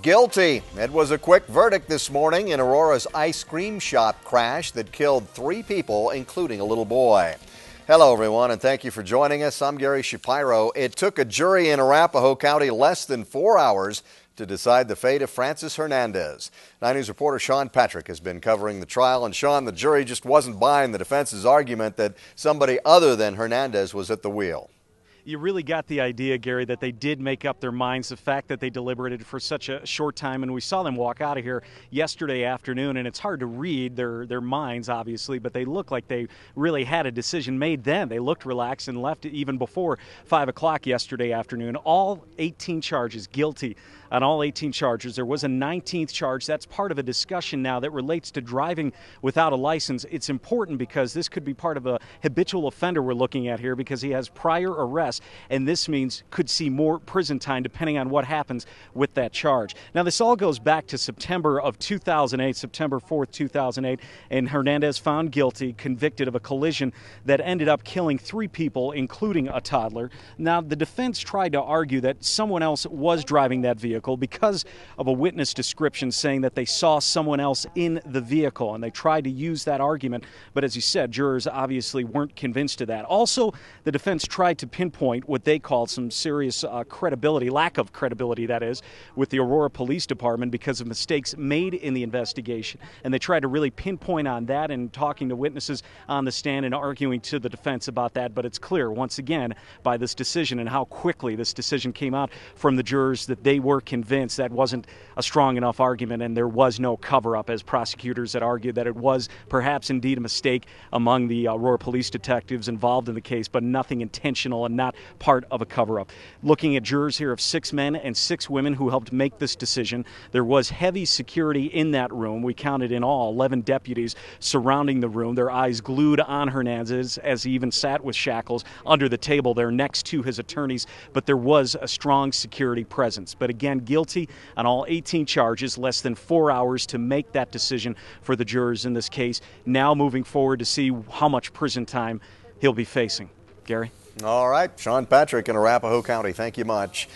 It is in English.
Guilty. It was a quick verdict this morning in Aurora's ice cream shop crash that killed 3 people, including a little boy. Hello, everyone, and thank you for joining us. I'm Gary Shapiro. It took a jury in Arapahoe County less than 4 hours to decide the fate of Francis Hernandez. 9 News reporter Sean Patrick has been covering the trial. And Sean, the jury just wasn't buying the defense's argument that somebody other than Hernandez was at the wheel. You really got the idea, Gary, that they did make up their minds. The fact that they deliberated for such a short time, and we saw them walk out of here yesterday afternoon, and it's hard to read their minds, obviously, but they look like they really had a decision made then. They looked relaxed and left even before 5 o'clock yesterday afternoon. All 18 charges, guilty on all 18 charges. There was a 19th charge. That's part of a discussion now that relates to driving without a license. It's important because this could be part of a habitual offender we're looking at here, because he has prior arrests, and this means could see more prison time depending on what happens with that charge. Now, this all goes back to September of 2008, September 4th, 2008, and Hernandez found guilty, convicted of a collision that ended up killing 3 people, including a toddler. Now, the defense tried to argue that someone else was driving that vehicle because of a witness description saying that they saw someone else in the vehicle, and they tried to use that argument, but as you said, jurors obviously weren't convinced of that. Also, the defense tried to pinpoint what they called some serious credibility, lack of credibility, that is, with the Aurora Police Department because of mistakes made in the investigation, and they tried to really pinpoint on that and talking to witnesses on the stand and arguing to the defense about that. But it's clear, once again, by this decision and how quickly this decision came out from the jurors, that they were convinced that wasn't a strong enough argument and there was no cover-up, as prosecutors had argued that it was perhaps indeed a mistake among the Aurora police detectives involved in the case, but nothing intentional and not part of a cover-up. Looking at jurors here of 6 men and 6 women who helped make this decision, there was heavy security in that room. We counted in all 11 deputies surrounding the room, their eyes glued on Hernandez as he even sat with shackles under the table there next to his attorneys, but there was a strong security presence. But again, guilty on all 18 charges, less than 4 hours to make that decision for the jurors in this case. Now moving forward to see how much prison time he'll be facing. Gary? All right, Sean Patrick in Arapahoe County, thank you much.